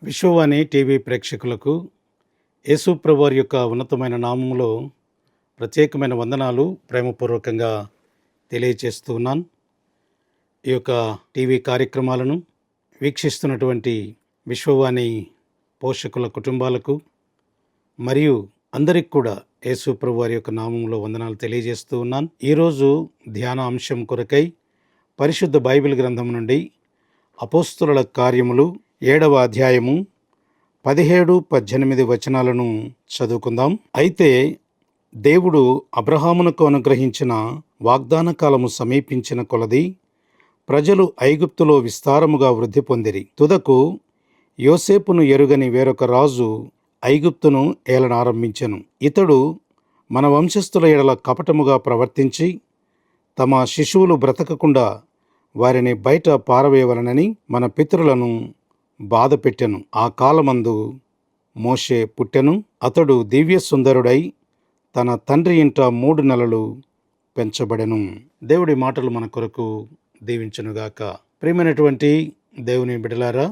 Vishwavani TV ప్రేక్షకులకు యేసు ప్రభువారి యొక్క ఉన్నతమైన నామములో ప్రత్యేకమైన వందనాలు ప్రేమపూర్వకంగా తెలియచేస్తూ ఉన్నాను. ఈ యొక్క టీవీ కార్యక్రమాలను వీక్షిస్తున్నటువంటి విశ్వవాణి పోషకుల కుటుంబాలకు మరియు అందరికి కూడా యేసు ప్రభువారి యొక్క నామంలో వందనాలు తెలియజేస్తూ ఉన్నాను. ఈరోజు ధ్యాన అంశం కొరకై పరిశుద్ధ బైబిల్ గ్రంథం నుండి అపోస్తలుల కార్యములు 7వ అధ్యాయము 17-18 వచనాలను చదువుకుందాం. అయితే దేవుడు అబ్రహామునకు అనుగ్రహించిన వాగ్దాన కాలము సమీపించిన కొలది ప్రజలు ఐగుప్తులో విస్తారముగా వృద్ధి పొందిరి. తుదకు యోసేపును ఎరుగని వేరొక రాజు ఐగుప్తును ఏలనారంభించెను. ఇతడు మన వంశస్థుల ఎడల కపటముగా ప్రవర్తించి తమ శిశువులు బ్రతకకుండా వారిని బయట పారవేయవలనని మన పితరులను బాధ పెట్టెను. ఆ కాలమందు మోషే పుట్టెను. అతడు దివ్య సుందరుడై తన తండ్రి ఇంట 3 నెలలు పెంచబడెను. దేవుడి మాటలు మన కొరకు దీవించునుగాక. ప్రియమైనటువంటి దేవుని బిడ్డలారా,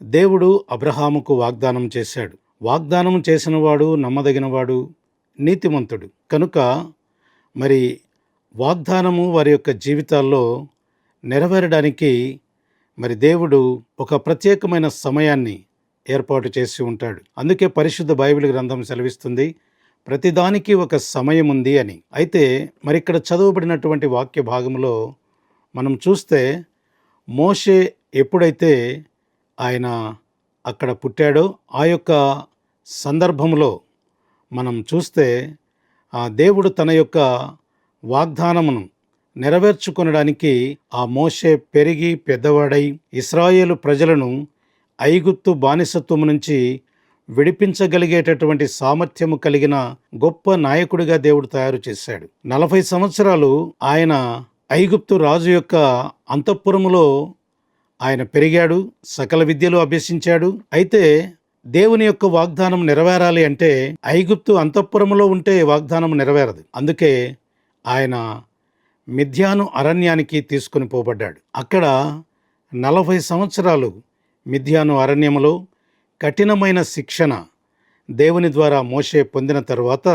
దేవుడు అబ్రహాముకు వాగ్దానం చేశాడు. వాగ్దానం చేసినవాడు నమ్మదగినవాడు, నీతిమంతుడు. కనుక మరి వాగ్దానము వారి యొక్క జీవితాల్లో నెరవేరడానికి మరి దేవుడు ఒక ప్రత్యేకమైన సమయాన్ని ఏర్పాటు చేసి ఉంటాడు. అందుకే పరిశుద్ధ బైబిల్ గ్రంథం సెలవిస్తుంది, ప్రతిదానికి ఒక సమయం ఉంది అని. అయితే మరి ఇక్కడ చదవబడినటువంటి వాక్య భాగంలో మనం చూస్తే మోషే ఎప్పుడైతే ఆయన అక్కడ పుట్టాడో ఆ యొక్క సందర్భంలో మనం చూస్తే ఆ దేవుడు తన యొక్క వాగ్దానమును నెరవేర్చుకొనడానికి ఆ మోషే పెరిగి పెద్దవాడై ఇశ్రాయేలు ప్రజలను ఐగుప్తు బానిసత్వము నుంచి విడిపించగలిగేటటువంటి సామర్థ్యము కలిగిన గొప్ప నాయకుడిగా దేవుడు తయారు చేశాడు. 40 సంవత్సరాలు ఆయన ఐగుప్తు రాజు యొక్క అంతఃపురములో ఆయన పెరిగాడు, సకల విద్యలు అభ్యసించాడు. అయితే దేవుని యొక్క వాగ్దానం నెరవేరాలి అంటే ఐగుప్తు అంతఃపురములో ఉంటే వాగ్దానం నెరవేరదు. అందుకే ఆయన మిద్యాను అరణ్యానికి తీసుకుని పోబడ్డాడు. అక్కడ 40 సంవత్సరాలు మిద్యాను అరణ్యములో కఠినమైన శిక్షణ దేవుని ద్వారా మోషే పొందిన తరువాత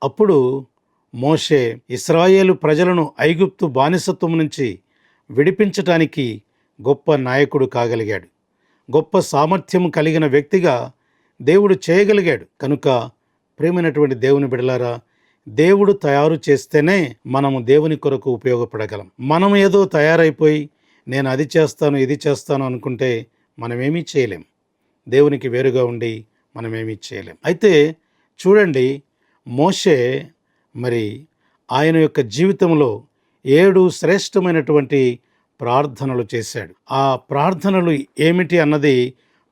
అప్పుడు మోషే ఇశ్రాయేలు ప్రజలను ఐగుప్తు బానిసత్వం నుంచి విడిపించటానికి గొప్ప నాయకుడు కాగలిగాడు. గొప్ప సామర్థ్యం కలిగిన వ్యక్తిగా దేవుడు చేయగలిగాడు. కనుక ప్రియమైనటువంటి దేవుని బిడలారా, దేవుడు తయారు చేస్తేనే మనము దేవుని కొరకు ఉపయోగపడగలం. మనం ఏదో తయారైపోయి నేను అది చేస్తాను ఇది చేస్తాను అనుకుంటే మనమేమీ చేయలేం. దేవునికి వేరుగా ఉండి మనమేమీ చేయలేం. అయితే చూడండి, మోషే మరి ఆయన యొక్క జీవితంలో 7 శ్రేష్టమైనటువంటి ప్రార్థనలు చేశాడు. ఆ ప్రార్థనలు ఏమిటి అన్నది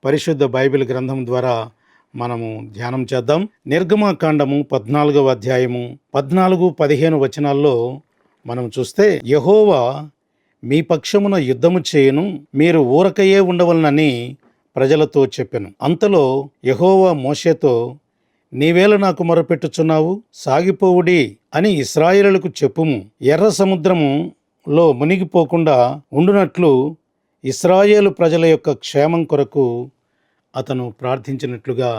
పరిశుద్ధ బైబిల్ గ్రంథం ద్వారా మనము ధ్యానం చేద్దాం. నిర్గమకాండము 14వ అధ్యాయము 14-15 వచనాల్లో మనం చూస్తే, యెహోవా మీ పక్షమున యుద్ధము చేయును, మీరు ఊరకయే ఉండవలనని ప్రజలతో చెప్పెను. అంతలో యెహోవా మోషేతో, నీవేళ నాకు మొరపెట్టుచున్నావు, సాగిపోవుడి అని ఇశ్రాయేలులకు చెప్పుము. ఎర్ర సముద్రములో మునిగిపోకుండా ఉండునట్లు ఇశ్రాయేలు ప్రజల యొక్క క్షేమం కొరకు అతను ప్రార్థించినట్లుగా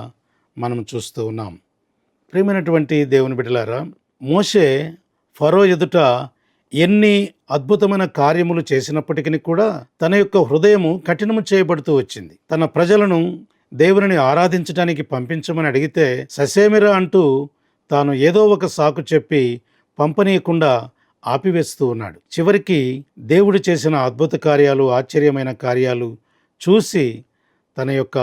మనం చూస్తూ ఉన్నాం. ప్రియమైనటువంటి దేవుని బిడ్డలారా, మోషే ఫరో ఎదుట ఎన్ని అద్భుతమైన కార్యములు చేసినప్పటికీ కూడా తన యొక్క హృదయము కఠినము చేయబడుతూ వచ్చింది. తన ప్రజలను దేవుని ఆరాధించడానికి పంపించమని అడిగితే ససేమిరా అంటూ తాను ఏదో ఒక సాకు చెప్పి పంపనీయకుండా ఆపివేస్తూ ఉన్నాడు. చివరికి దేవుడు చేసిన అద్భుత కార్యాలు, ఆశ్చర్యమైన కార్యాలు చూసి తన యొక్క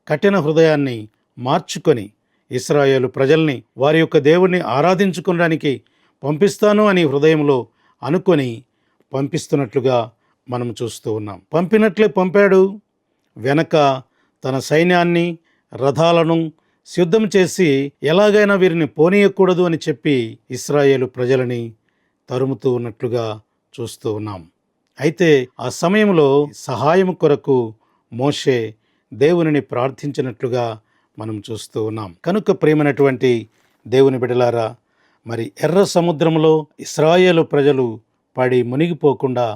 కఠిన హృదయాన్ని మార్చుకొని ఇశ్రాయేలు ప్రజల్ని వారి యొక్క దేవుణ్ణి ఆరాధించుకోవడానికి పంపిస్తాను అని హృదయంలో అనుకొని పంపిస్తున్నట్లుగా మనం చూస్తూ ఉన్నాం. పంపినట్లే పంపాడు. వెనక తన సైన్యాన్ని, రథాలను సిద్ధం చేసి ఎలాగైనా వీరిని పోనీయకూడదు అని చెప్పి ఇశ్రాయేలు ప్రజలని తరుముతూ ఉన్నట్లుగా చూస్తూ ఉన్నాం. అయితే ఆ సమయంలో సహాయం కొరకు మోషే దేవునిని ప్రార్థించినట్లుగా మనం చూస్తూ ఉన్నాం. కనుక ప్రియమైనటువంటి దేవుని బిడ్డలారా, మరి ఎర్ర సముద్రంలో ఇశ్రాయేలు ప్రజలు పడి మునిగిపోకుండా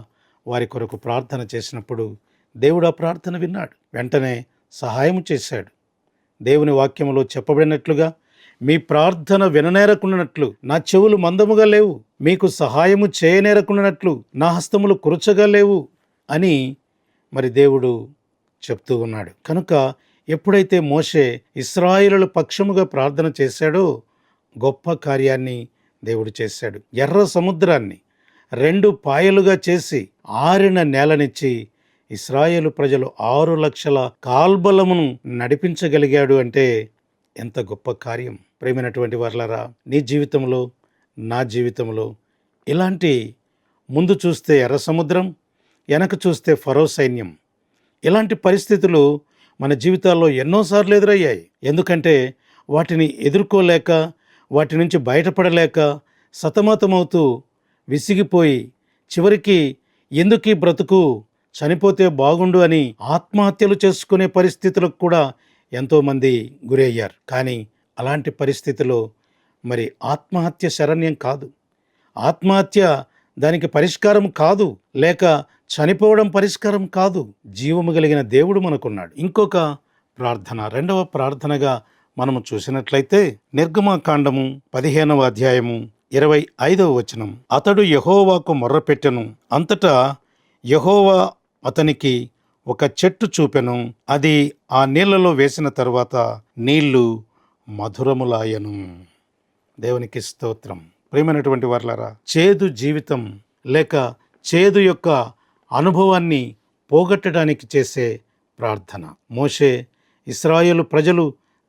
వారి కొరకు ప్రార్థన చేసినప్పుడు దేవుడు ఆ ప్రార్థన విన్నాడు. వెంటనే సహాయం చేశాడు. దేవుని వాక్యములో చెప్పబడినట్లుగా మీ ప్రార్థన విననేరకుండానట్లు నా చెవులు మందముగా లేవు, మీకు సహాయము చేయనేరకుండానట్లు నా హస్తములు కురచగా లేవు అని మరి దేవుడు చెప్తూ ఉన్నాడు. కనుక ఎప్పుడైతే మోషే ఇశ్రాయేలుల పక్షముగా ప్రార్థన చేశాడో గొప్ప కార్యాన్ని దేవుడు చేశాడు. ఎర్ర సముద్రాన్ని 2 పాయలుగా చేసి ఆరిన నేలనిచ్చి ఇశ్రాయేలు ప్రజలు 6 లక్షల కాల్బలమును నడిపించగలిగాడు అంటే ఎంత గొప్ప కార్యం. ప్రేమైనటువంటి వారలారా, నీ జీవితంలో, నా జీవితంలో ఇలాంటి ముందు చూస్తే ఎర్ర సముద్రం, వెనక చూస్తే ఫరో సైన్యం, ఇలాంటి పరిస్థితులు మన జీవితాల్లో ఎన్నోసార్లు ఎదురయ్యాయి. ఎందుకంటే వాటిని ఎదుర్కోలేక, వాటి నుంచి బయటపడలేక సతమతమవుతూ విసిగిపోయి చివరికి ఎందుకీ బ్రతుకు, చనిపోతే బాగుండు అని ఆత్మహత్యలు చేసుకునే పరిస్థితులకు కూడా ఎంతోమంది గురయ్యారు. కానీ అలాంటి పరిస్థితిలో మరి ఆత్మహత్య శరణ్యం కాదు, ఆత్మహత్య దానికి పరిష్కారం కాదు, లేక చనిపోవడం పరిష్కారం కాదు. జీవము కలిగిన దేవుడు మనకున్నాడు. ఇంకొక ప్రార్థన, 2వ ప్రార్థనగా మనము చూసినట్లయితే నిర్గమకాండము 15వ అధ్యాయము 25వ వచనం. అతడు యెహోవాకు మొర్రపెట్టెను, అంతటా యెహోవా అతనికి ఒక చెట్టు చూపెను, అది ఆ నీళ్లలో వేసిన తరువాత నీళ్లు మధురములాయను. దేవునికి స్తోత్రం. ప్రియమైనటువంటి వారలారా, చేదు జీవితం లేక చేదు యొక్క అనుభవాన్ని పోగొట్టడానికి చేసే ప్రార్థన. మోషే ఇశ్రాయేలు ప్రజలు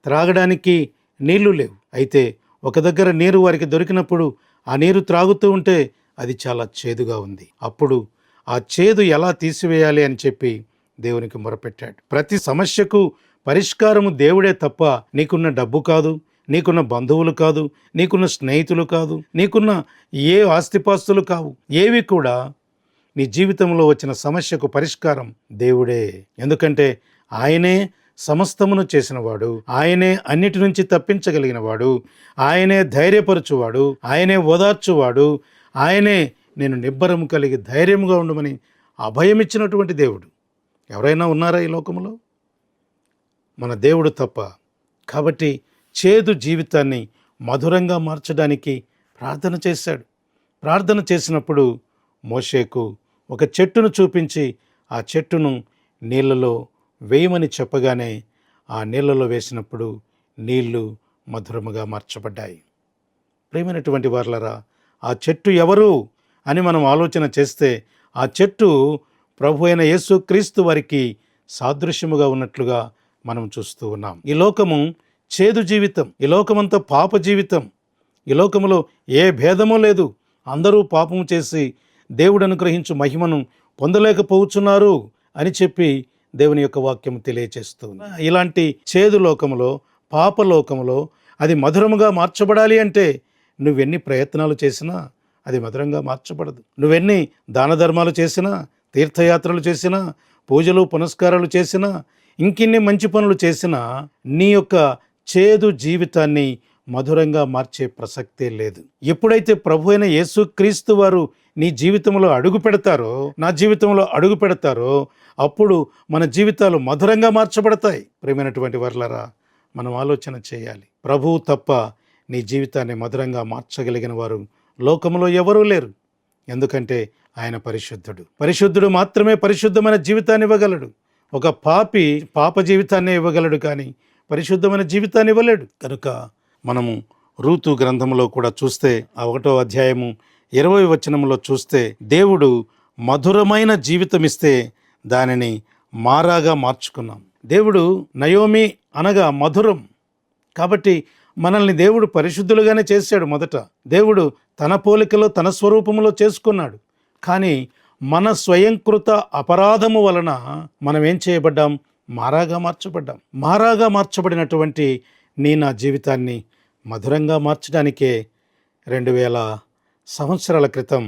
త్రాగడానికి నీళ్లు లేవు, అయితే ఒక దగ్గర నీరు వారికి దొరికినప్పుడు ఆ నీరు త్రాగుతూ ఉంటే అది చాలా చేదుగా ఉంది. అప్పుడు ఆ చేదు ఎలా తీసివేయాలి అని చెప్పి దేవునికి మొరపెట్టాడు. ప్రతి సమస్యకు పరిష్కారము దేవుడే తప్ప నీకున్న డబ్బు కాదు, నీకున్న బంధువులు కాదు, నీకున్న స్నేహితులు కాదు, నీకున్న ఏ ఆస్తిపాస్తులు కావు. ఏవి కూడా నీ జీవితంలో వచ్చిన సమస్యకు పరిష్కారం దేవుడే. ఎందుకంటే ఆయనే సమస్తమును చేసినవాడు, ఆయనే అన్నిటి నుంచి తప్పించగలిగినవాడు, ఆయనే ధైర్యపరచువాడు, ఆయనే ఓదార్చువాడు, ఆయనే నేను నిబ్బరము కలిగి ధైర్యముగా ఉండమని అభయమిచ్చినటువంటి దేవుడు. ఎవరైనా ఉన్నారా ఈ లోకంలో? మన దేవుడు తప్ప. కాబట్టి చేదు జీవితాన్ని మధురంగా మార్చడానికి ప్రార్థన చేశాడు. ప్రార్థన చేసినప్పుడు మోషేకు ఒక చెట్టును చూపించి ఆ చెట్టును నీళ్ళలో వేయమని చెప్పగానే ఆ నీళ్ళలో వేసినప్పుడు నీళ్లు మధురముగా మార్చబడ్డాయి. ప్రియమైనటువంటి వారలారా, ఆ చెట్టు ఎవరు అని మనం ఆలోచన చేస్తే ఆ చెట్టు ప్రభు అయిన యేసుక్రీస్తు వారికి సాదృశ్యముగా ఉన్నట్లుగా మనం చూస్తూ ఉన్నాం. ఈ లోకము చేదు జీవితం, ఈ లోకమంతా పాప జీవితం. ఈ లోకములో ఏ భేదము లేదు, అందరూ పాపము చేసి దేవుడు అనుగ్రహించు మహిమను పొందలేకపోతున్నారు అని చెప్పి దేవుని యొక్క వాక్యం తెలియచేస్తుంది. ఇలాంటి చేదు లోకములో, పాప లోకములో అది మధురముగా మార్చబడాలి అంటే నువ్వెన్ని ప్రయత్నాలు చేసినా అది మధురంగా మార్చబడదు. నువ్వెన్ని దాన ధర్మాలు చేసినా, తీర్థయాత్రలు చేసినా, పూజలు పునస్కారాలు చేసినా, ఇంకిన్ని మంచి పనులు చేసినా నీ యొక్క చేదు జీవితాన్ని మధురంగా మార్చే ప్రసక్తే లేదు. ఎప్పుడైతే ప్రభు అయిన యేసుక్రీస్తు వారు నీ జీవితంలో అడుగు పెడతారో, నా జీవితంలో అడుగు పెడతారో, అప్పుడు మన జీవితాలు మధురంగా మార్చబడతాయి. ప్రియమైనటువంటి వారలారా, మనం ఆలోచన చేయాలి. ప్రభువు తప్ప నీ జీవితాన్ని మధురంగా మార్చగలిగిన వారు లోకంలో ఎవరూ లేరు. ఎందుకంటే ఆయన పరిశుద్ధుడు. పరిశుద్ధుడు మాత్రమే పరిశుద్ధమైన జీవితాన్ని ఇవ్వగలడు. ఒక పాపి పాప జీవితాన్ని ఇవ్వగలడు, కానీ పరిశుద్ధమైన జీవితాన్ని ఇవ్వలేడు. కనుక మనము రూతు గ్రంథంలో కూడా చూస్తే ఆ 1వ అధ్యాయము 20వ వచనంలో చూస్తే దేవుడు మధురమైన జీవితం ఇస్తే దానిని మారాగా మార్చుకున్నాం. దేవుడు నయోమి అనగా మధురం. కాబట్టి మనల్ని దేవుడు పరిశుద్ధులుగానే చేశాడు. మొదట దేవుడు తన పోలికలో తన స్వరూపములో చేసుకున్నాడు. కానీ మన స్వయంకృత అపరాధము వలన మనం ఏం చేయబడ్డాం? మారాగా మార్చబడ్డాం. మారాగా మార్చబడినటువంటి నా జీవితాన్ని మధురంగా మార్చడానికే 2000 సంవత్సరాల క్రితం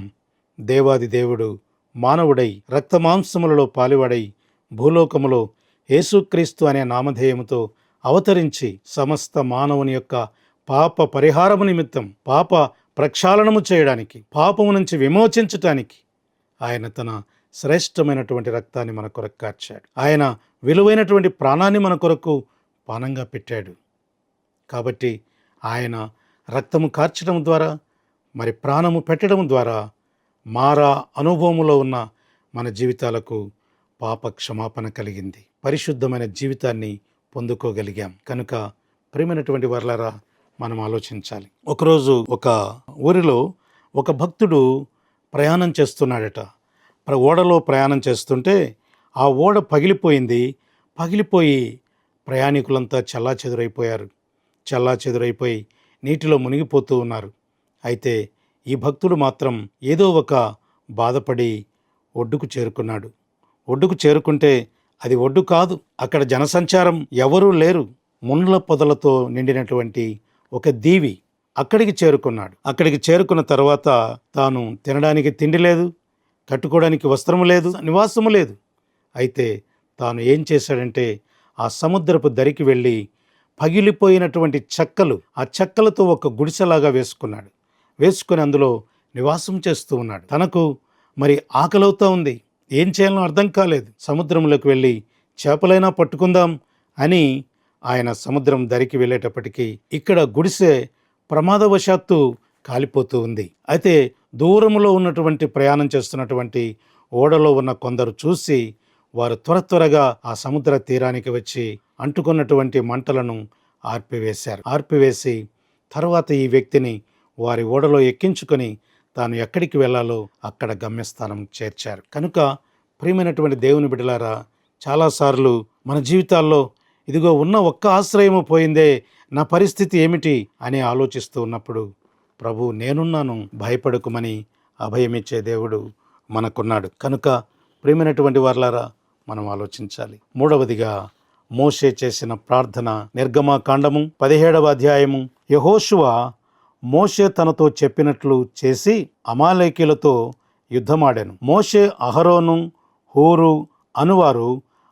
దేవాది దేవుడు మానవుడై రక్తమాంసములలో పాలివాడై భూలోకములో యేసుక్రీస్తు అనే నామధేయముతో అవతరించి సమస్త మానవుని యొక్క పాప పరిహారము నిమిత్తం, పాప ప్రక్షాళనము చేయడానికి, పాపము నుంచి విమోచించటానికి ఆయన తన శ్రేష్టమైనటువంటి రక్తాన్ని మన కొరకు కార్చాడు. ఆయన విలువైనటువంటి ప్రాణాన్ని మన కొరకు పానంగా పెట్టాడు. కాబట్టి ఆయన రక్తము కార్చడం ద్వారా, మరి ప్రాణము పెట్టడం ద్వారా మారా అనుభవములో ఉన్న మన జీవితాలకు పాప క్షమాపణ కలిగింది. పరిశుద్ధమైన జీవితాన్ని పొందుకోగలిగాం. కనుక ప్రియమైనటువంటి వర్లారా, మనం ఆలోచించాలి. ఒకరోజు ఒక ఊరిలో ఒక భక్తుడు ప్రయాణం చేస్తున్నాడట. ఓడలో ప్రయాణం చేస్తుంటే ఆ ఓడ పగిలిపోయి ప్రయాణికులంతా చెల్లాచెదురైపోయి నీటిలో మునిగిపోతూ ఉన్నారు. అయితే ఈ భక్తుడు మాత్రం ఏదో ఒక బాధపడి ఒడ్డుకు చేరుకున్నాడు. ఒడ్డుకు చేరుకుంటే అది ఒడ్డు కాదు, అక్కడ జనసంచారం ఎవరూ లేరు. ముండ్ల పొదలతో నిండినటువంటి ఒక దీవి. అక్కడికి చేరుకున్నాడు. అక్కడికి చేరుకున్న తర్వాత తాను తినడానికి తిండి లేదు, కట్టుకోవడానికి వస్త్రము లేదు, నివాసము లేదు. అయితే తాను ఏం చేశాడంటే ఆ సముద్రపు దరికి వెళ్ళి పగిలిపోయినటువంటి చెక్కలు, ఆ చెక్కలతో ఒక గుడిసెలాగా వేసుకుని అందులో నివాసం చేస్తూ ఉన్నాడు. తనకు మరి ఆకలవుతా ఉంది, ఏం చేయాలో అర్థం కాలేదు. సముద్రంలోకి వెళ్ళి చేపలైనా పట్టుకుందాం అని ఆయన సముద్రం దరికి వెళ్ళేటప్పటికీ ఇక్కడ గుడిసె ప్రమాదవశాత్తు కాలిపోతూ ఉంది. అయితే దూరంలో ఉన్నటువంటి ప్రయాణం చేస్తున్నటువంటి ఓడలో ఉన్న కొందరు చూసి వారు త్వరగా ఆ సముద్ర తీరానికి వచ్చి అంటుకున్నటువంటి మంటలను ఆర్పివేసి తర్వాత ఈ వ్యక్తిని వారి ఓడలో ఎక్కించుకొని తాను ఎక్కడికి వెళ్ళాలో అక్కడ గమ్యస్థానం చేర్చారు. కనుక ప్రియమైనటువంటి దేవుని బిడ్డలారా, చాలాసార్లు మన జీవితాల్లో ఇదిగో ఉన్న ఒక్క ఆశ్రయము పోయిందే, నా పరిస్థితి ఏమిటి అని ఆలోచిస్తూ ఉన్నప్పుడు ప్రభు నేనున్నాను, భయపడకుమని అభయమిచ్చే దేవుడు మనకున్నాడు. కనుక ప్రియమైనటువంటి వారలారా, మనం ఆలోచించాలి. మూడవదిగా మోషే చేసిన ప్రార్థన. నిర్గమకాండము 17వ అధ్యాయము. యెహోషువ మోషే తనతో చెప్పినట్లు చేసి అమాలేకీలతో యుద్ధమాడాను. మోషే, అహరోను, హూరు అనువారు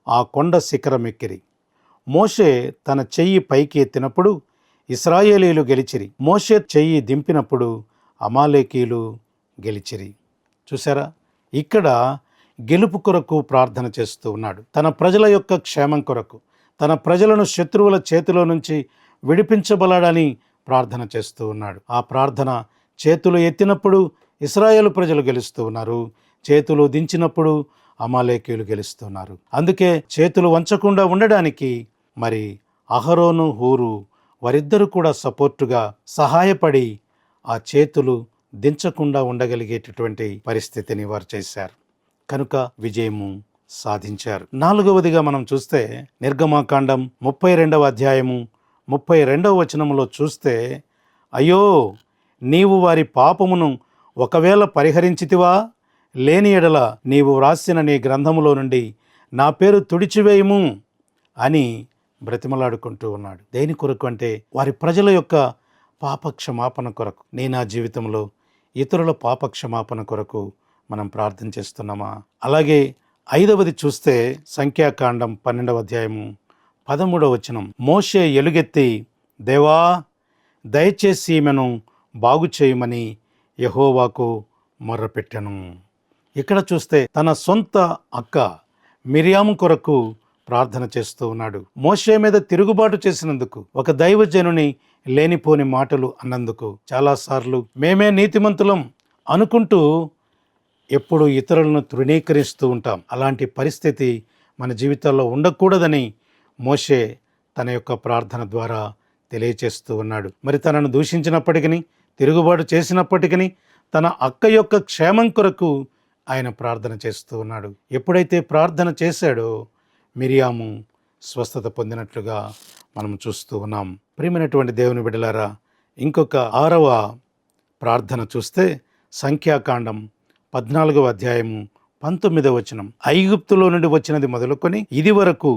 ఆ కొండ శిఖరమెక్కిరి. మోషే తన చెయ్యి పైకి ఎత్తినప్పుడు ఇశ్రాయేలీలు గెలిచిరి. మోషే చెయ్యి దింపినప్పుడు అమాలేకీలు గెలిచిరి. చూసారా, ఇక్కడ గెలుపు కొరకు ప్రార్థన చేస్తూ ఉన్నాడు. తన ప్రజల యొక్క క్షేమం కొరకు, తన ప్రజలను శత్రువుల చేతిలో నుంచి విడిపించబడాలని ప్రార్థన చేస్తూ ఉన్నాడు. ఆ ప్రార్థన చేతులు ఎత్తినప్పుడు ఇశ్రాయేలు ప్రజలు గెలుస్తూ ఉన్నారు, చేతులు దించినప్పుడు అమాలేకీయులు గెలుస్తున్నారు. అందుకే చేతులు వంచకుండా ఉండడానికి మరి అహరోను, హూరు వారిద్దరూ కూడా సపోర్టుగా సహాయపడి ఆ చేతులు దించకుండా ఉండగలిగేటటువంటి పరిస్థితిని వారు చేశారు. కనుక విజయము సాధించారు. నాలుగవదిగా మనం చూస్తే నిర్గమకాండం 32వ అధ్యాయము 32వ వచనములో చూస్తే, అయ్యో నీవు వారి పాపమును ఒకవేళ పరిహరించితివా, లేని ఎడల నీవు వ్రాసిన నీ గ్రంథములో నుండి నా పేరు తుడిచివేయము అని బ్రతిమలాడుకుంటూ ఉన్నాడు. దేని కొరకు అంటే వారి ప్రజల యొక్క పాపక్షమాపణ కొరకు. నేను నా జీవితంలో ఇతరుల పాపక్షమాపణ కొరకు మనం ప్రార్థన చేస్తున్నామా? అలాగే 5వది చూస్తే సంఖ్యాకాండం 12వ అధ్యాయము 13వ వచనం. మోషే ఎలుగెత్తి, దేవా దయచేసి ఈమెను బాగు చేయమని యెహోవాకు మొర్రపెట్టెను. ఇక్కడ చూస్తే తన సొంత అక్క మిరియాము కొరకు ప్రార్థన చేస్తూ ఉన్నాడు. మోషే మీద తిరుగుబాటు చేసినందుకు, ఒక దైవజనుని లేనిపోని మాటలు అన్నందుకు, చాలాసార్లు మేమే నీతిమంతులం అనుకుంటూ ఎప్పుడు ఇతరులను తృణీకరిస్తూ ఉంటాం. అలాంటి పరిస్థితి మన జీవితాల్లో ఉండకూడదని మోషే తన యొక్క ప్రార్థన ద్వారా తెలియచేస్తూ ఉన్నాడు. మరి తనను దూషించినప్పటికీ, తిరుగుబాటు చేసినప్పటికీ తన అక్క యొక్క క్షేమం కొరకు ఆయన ప్రార్థన చేస్తూ ఉన్నాడు. ఎప్పుడైతే ప్రార్థన చేశాడో మిరియాము స్వస్థత పొందినట్లుగా మనం చూస్తూ ఉన్నాం. ప్రియమైనటువంటి దేవుని బిడ్డలారా, ఇంకొక 6వ ప్రార్థన చూస్తే సంఖ్యాకాండం 14వ అధ్యాయము 19వ వచనం. ఐగుప్తులో నుండి వచ్చినది మొదలుకొని ఇది వరకు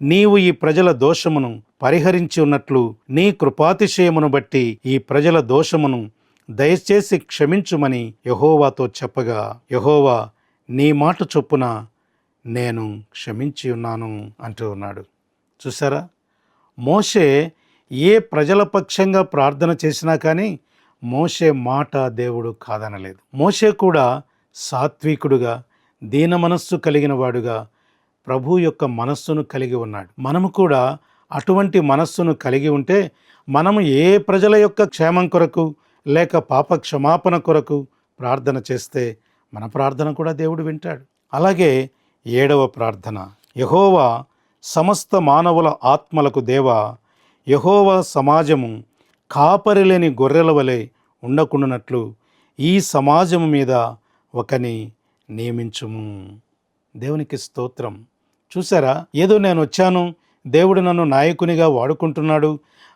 నీవు ఈ ప్రజల దోషమును పరిహరించి ఉన్నట్లు నీ కృపాతిశయమును బట్టి ఈ ప్రజల దోషమును దయచేసి క్షమించుమని యెహోవాతో చెప్పగా, యెహోవా నీ మాట చొప్పున నేను క్షమించి ఉన్నాను అంటూ ఉన్నాడు. చూసారా, మోషే ఏ ప్రజల పక్షంగా ప్రార్థన చేసినా కానీ మోషే మాట దేవుడు కాదనలేదు. మోషే కూడా సాత్వికుడుగా, దీన మనస్సు కలిగిన వాడుగా ప్రభు యొక్క మనస్సును కలిగి ఉన్నాడు. మనము కూడా అటువంటి మనస్సును కలిగి ఉంటే మనము ఏ ప్రజల యొక్క క్షేమం కొరకు లేక పాప క్షమాపణ కొరకు ప్రార్థన చేస్తే మన ప్రార్థన కూడా దేవుడు వింటాడు. అలాగే 7వ ప్రార్థన, యెహోవా సమస్త మానవుల ఆత్మలకు దేవా, యెహోవా సమాజము కాపరిలేని గొర్రెల వలె ఉండకుండానట్లు ఈ సమాజము మీద ఒకని నియమించుము. దేవునికి స్తోత్రం. చూసారా, ఏదో నేను వచ్చాను, దేవుడు నన్ను నాయకునిగా వాడుకుంటున్నాడు,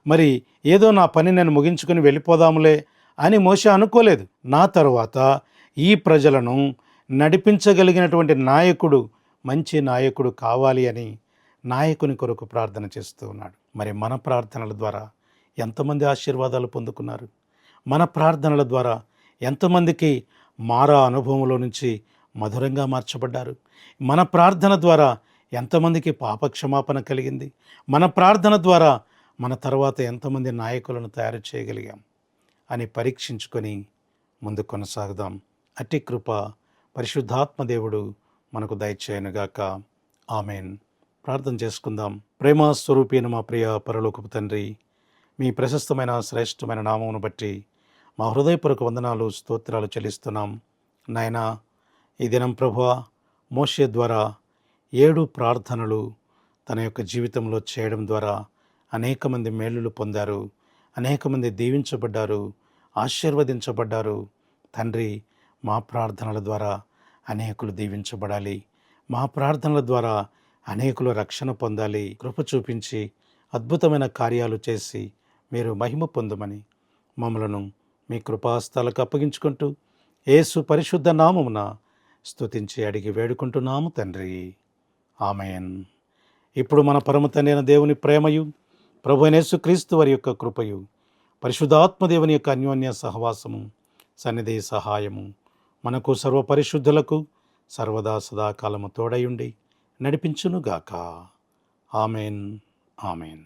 మరి ఏదో నా పని నేను ముగించుకొని వెళ్ళిపోదాములే అని మోషే అనుకోలేదు. నా తరువాత ఈ ప్రజలను నడిపించగలిగినటువంటి నాయకుడు, మంచి నాయకుడు కావాలి అని నాయకుని కొరకు ప్రార్థన చేస్తూ ఉన్నాడు. మరి మన ప్రార్థనల ద్వారా ఎంతమంది ఆశీర్వాదాలు పొందుకున్నారు? మన ప్రార్థనల ద్వారా ఎంతమందికి మారా అనుభవంలో నుంచి మధురంగా మార్చబడ్డారు? మన ప్రార్థన ద్వారా ఎంతమందికి పాపక్షమాపణ కలిగింది? మన ప్రార్థన ద్వారా మన తర్వాత ఎంతమంది నాయకులను తయారు చేయగలిగాం అని పరీక్షించుకొని ముందు కొనసాగుదాం. అట్టి కృప పరిశుద్ధాత్మ దేవుడు మనకు దయచేయనుగాక. ఆమెన్. ప్రార్థన చేసుకుందాం. ప్రేమ స్వరూపైన మా ప్రియ పరలోకపు తండ్రి, మీ ప్రశస్తమైన శ్రేష్టమైన నామమును బట్టి మా హృదయపూర్వక వందనాలు, స్తోత్రాలు చెల్లిస్తున్నాం. నాయనా, ఈ దినం ప్రభువా, మోషే ద్వారా 7 ప్రార్థనలు తన యొక్క జీవితంలో చేయడం ద్వారా అనేక మంది మేలులు పొందారు, అనేక మంది దీవించబడ్డారు, ఆశీర్వదించబడ్డారు. తండ్రి, మా ప్రార్థనల ద్వారా అనేకులు దీవించబడాలి, మా ప్రార్థనల ద్వారా అనేకులు రక్షణ పొందాలి. కృప చూపించి అద్భుతమైన కార్యాలు చేసి మీరు మహిమ పొందమని మమ్మలను మీ కృపాస్థలకు అప్పగించుకుంటూ యేసు పరిశుద్ధ నామమున స్తుతించి అడిగి వేడుకుంటున్నాము తండ్రి. ఆమెన్. ఇప్పుడు మన పరమ తండ్రి అయిన దేవుని ప్రేమయు, ప్రభు అయిన యేసుక్రీస్తు వారి యొక్క కృపయు, పరిశుద్ధాత్మదేవుని యొక్క అన్యోన్య సహవాసము, సన్నిధి సహాయము మనకు సర్వ పరిశుద్ధులకు సర్వదా సదాకాలము తోడయుండి నడిపించునుగాక. ఆమెన్. ఆమెన్.